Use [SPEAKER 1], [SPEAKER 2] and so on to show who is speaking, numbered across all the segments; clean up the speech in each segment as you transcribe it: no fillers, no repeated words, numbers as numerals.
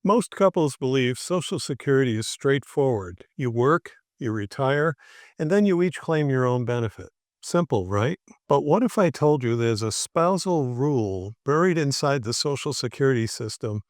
[SPEAKER 1] Most couples believe Social Security is straightforward. You work, you retire, and then you each claim your own benefit. Simple, right? But what if I told you there's a spousal rule buried inside the Social Security system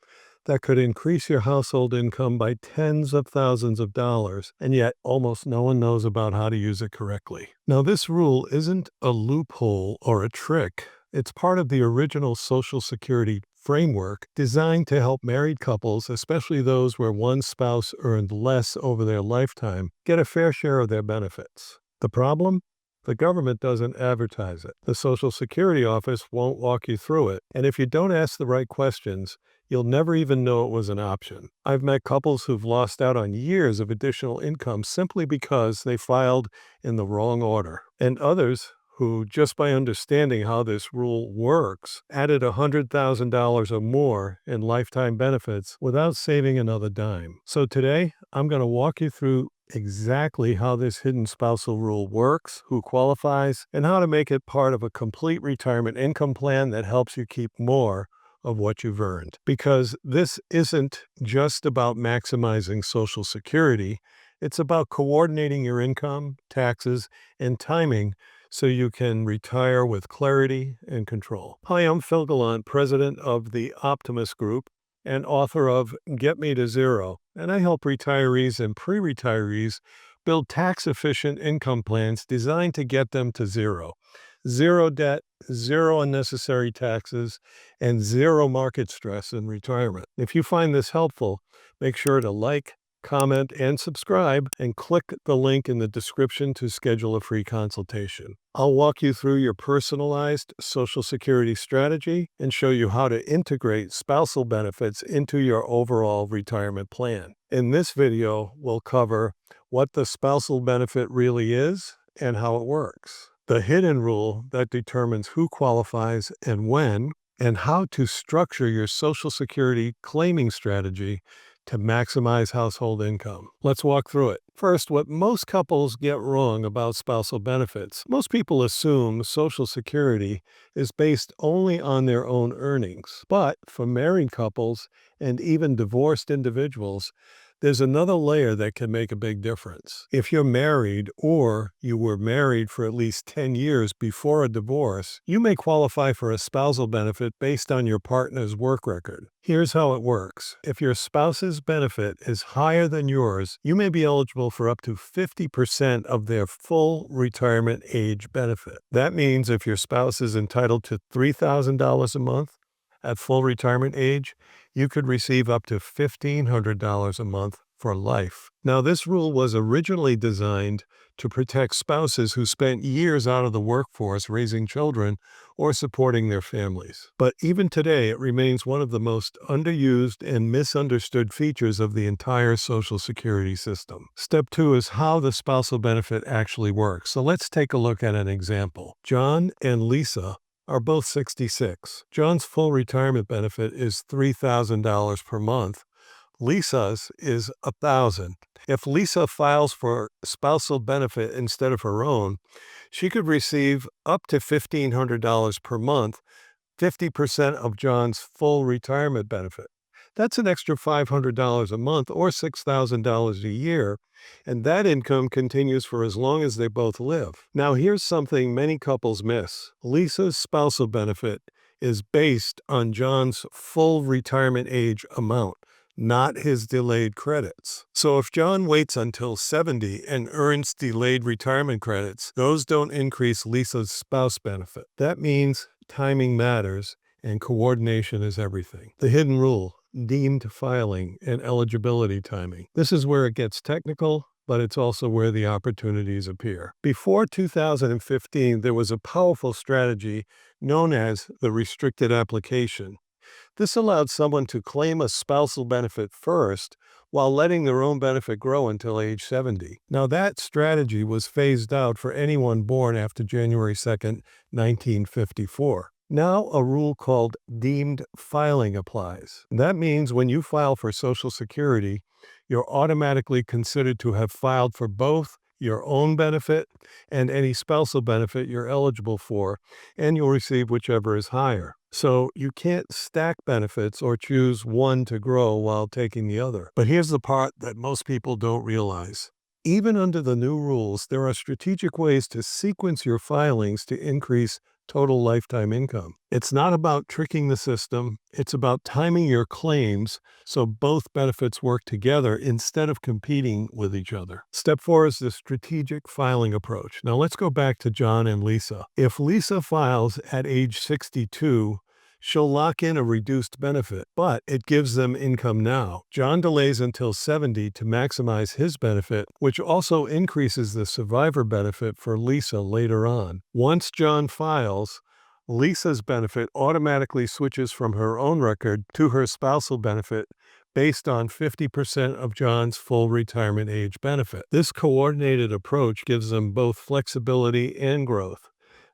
[SPEAKER 1] that could increase your household income by tens of thousands of dollars, and yet almost no one knows about how to use it correctly? Now, this rule isn't a loophole or a trick. It's part of the original Social Security framework designed to help married couples, especially those where one spouse earned less over their lifetime, get a fair share of their benefits. The problem? The government doesn't advertise it. The Social Security office won't walk you through it. And if you don't ask the right questions, you'll never even know it was an option. I've met couples who've lost out on years of additional income simply because they filed in the wrong order. And others who, just by understanding how this rule works, added $100,000 or more in lifetime benefits without saving another dime. So today, I'm going to walk you through exactly how this hidden spousal rule works, who qualifies, and how to make it part of a complete retirement income plan that helps you keep more of what you've earned. Because this isn't just about maximizing Social Security, it's about coordinating your income, taxes, and timing so you can retire with clarity and control. Hi, I'm Phil Gallant, president of the Optimus Group and author of Get Me to Zero, and I help retirees and pre-retirees build tax-efficient income plans designed to get them to zero. Zero debt, zero unnecessary taxes, and zero market stress in retirement. If you find this helpful, make sure to like, comment, and subscribe, and click the link in the description to schedule a free consultation. I'll walk you through your personalized Social Security strategy and show you how to integrate spousal benefits into your overall retirement plan. In this video, we'll cover what the spousal benefit really is and how it works, the hidden rule that determines who qualifies and when, and how to structure your Social Security claiming strategy to maximize household income. Let's walk through it. First, what most couples get wrong about spousal benefits. Most people assume Social Security is based only on their own earnings. But for married couples and even divorced individuals, there's another layer that can make a big difference. If you're married or you were married for at least 10 years before a divorce, you may qualify for a spousal benefit based on your partner's work record. Here's how it works. If your spouse's benefit is higher than yours, you may be eligible for up to 50% of their full retirement age benefit. That means if your spouse is entitled to $3,000 a month at full retirement age, you could receive up to $1,500 a month for life. Now, this rule was originally designed to protect spouses who spent years out of the workforce raising children or supporting their families. But even today, it remains one of the most underused and misunderstood features of the entire Social Security system. Step 2 is how the spousal benefit actually works. So let's take a look at an example. John and Lisa are both 66. John's full retirement benefit is $3,000 per month. Lisa's is $1,000. If Lisa files for spousal benefit instead of her own, she could receive up to $1,500 per month, 50% of John's full retirement benefit. That's an extra $500 a month or $6,000 a year, and that income continues for as long as they both live. Now, here's something many couples miss. Lisa's spousal benefit is based on John's full retirement age amount, not his delayed credits. So if John waits until 70 and earns delayed retirement credits, those don't increase Lisa's spouse benefit. That means timing matters and coordination is everything. The hidden rule: deemed filing and eligibility timing. This is where it gets technical, but it's also where the opportunities appear. Before 2015, there was a powerful strategy known as the restricted application. This allowed someone to claim a spousal benefit first while letting their own benefit grow until age 70. Now, that strategy was phased out for anyone born after January 2nd, 1954. Now, a rule called deemed filing applies. That means when you file for Social Security, you're automatically considered to have filed for both your own benefit and any spousal benefit you're eligible for, and you'll receive whichever is higher. So you can't stack benefits or choose one to grow while taking the other. But here's the part that most people don't realize. Even under the new rules, there are strategic ways to sequence your filings to increase total lifetime income. It's not about tricking the system, it's about timing your claims so both benefits work together instead of competing with each other. Step 4 is the strategic filing approach. Now let's go back to John and Lisa. If Lisa files at age 62, she'll lock in a reduced benefit, but it gives them income now. John delays until 70 to maximize his benefit, which also increases the survivor benefit for Lisa later on. Once John files, Lisa's benefit automatically switches from her own record to her spousal benefit based on 50% of John's full retirement age benefit. This coordinated approach gives them both flexibility and growth.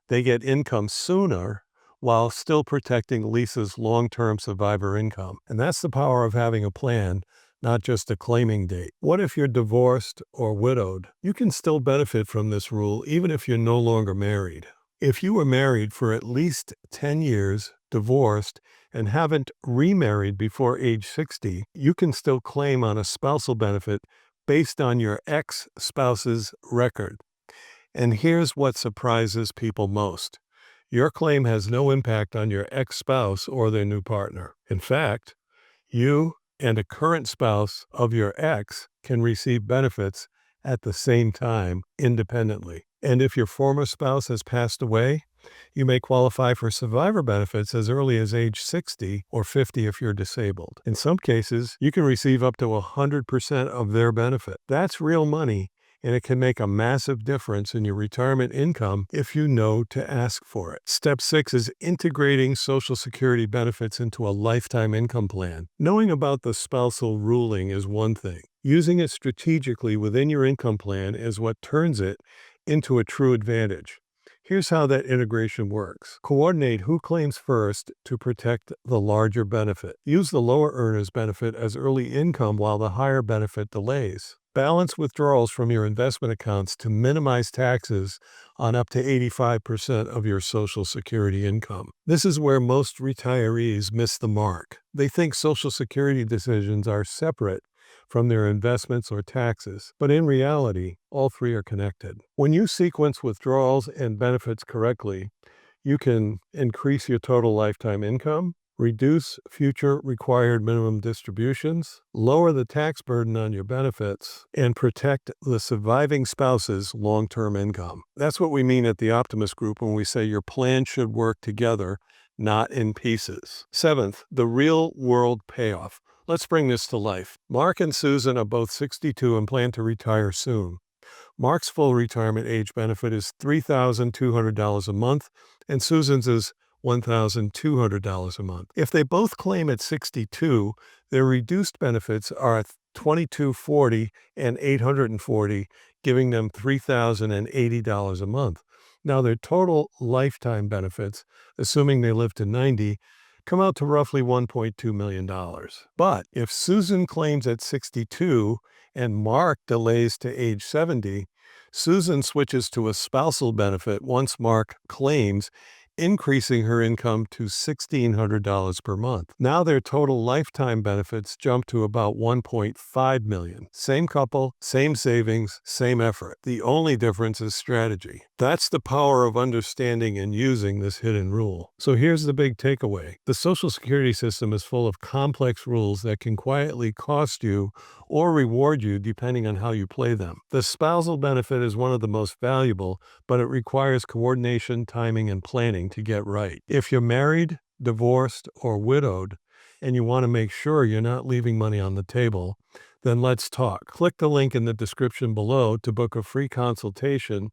[SPEAKER 1] They get income sooner while still protecting Lisa's long-term survivor income. And that's the power of having a plan, not just a claiming date. What if you're divorced or widowed? You can still benefit from this rule even if you're no longer married. If you were married for at least 10 years, divorced, and haven't remarried before age 60, you can still claim on a spousal benefit based on your ex-spouse's record. And here's what surprises people most. Your claim has no impact on your ex-spouse or their new partner. In fact, you and a current spouse of your ex can receive benefits at the same time independently. And if your former spouse has passed away, you may qualify for survivor benefits as early as age 60 or 50 if you're disabled. In some cases, you can receive up to 100% of their benefit. That's real money, and it can make a massive difference in your retirement income if you know to ask for it. Step 6 is integrating Social Security benefits into a lifetime income plan. Knowing about the spousal ruling is one thing. Using it strategically within your income plan is what turns it into a true advantage. Here's how that integration works. Coordinate who claims first to protect the larger benefit. Use the lower earner's benefit as early income while the higher benefit delays. Balance withdrawals from your investment accounts to minimize taxes on up to 85% of your Social Security income. This is where most retirees miss the mark. They think Social Security decisions are separate from their investments or taxes, but in reality, all three are connected. When you sequence withdrawals and benefits correctly, you can increase your total lifetime income, reduce future required minimum distributions, lower the tax burden on your benefits, and protect the surviving spouse's long-term income. That's what we mean at the Optimist Group when we say your plan should work together, not in pieces. Seventh, the real-world payoff. Let's bring this to life. Mark and Susan are both 62 and plan to retire soon. Mark's full retirement age benefit is $3,200 a month, and Susan's is $1,200 a month. If they both claim at 62, their reduced benefits are $2,240 and $840, giving them $3,080 a month. Now, their total lifetime benefits, assuming they live to 90, come out to roughly $1.2 million. But if Susan claims at 62 and Mark delays to age 70, Susan switches to a spousal benefit once Mark claims, increasing her income to $1,600 per month. Now their total lifetime benefits jump to about $1.5 million. Same couple, same savings, same effort. The only difference is strategy. That's the power of understanding and using this hidden rule. So here's the big takeaway. The Social Security system is full of complex rules that can quietly cost you or reward you depending on how you play them. The spousal benefit is one of the most valuable, but it requires coordination, timing, and planning to get right. If you're married, divorced, or widowed, and you want to make sure you're not leaving money on the table, then let's talk. Click the link in the description below to book a free consultation,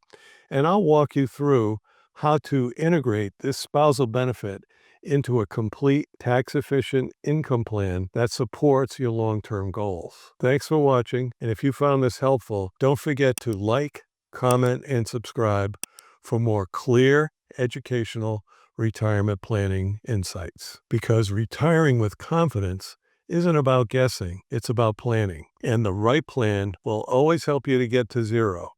[SPEAKER 1] and I'll walk you through how to integrate this spousal benefit into a complete tax-efficient income plan that supports your long-term goals. Thanks for watching, and if you found this helpful, don't forget to like, comment, and subscribe for more clear, educational retirement planning insights. Because retiring with confidence isn't about guessing, it's about planning. And the right plan will always help you to get to zero.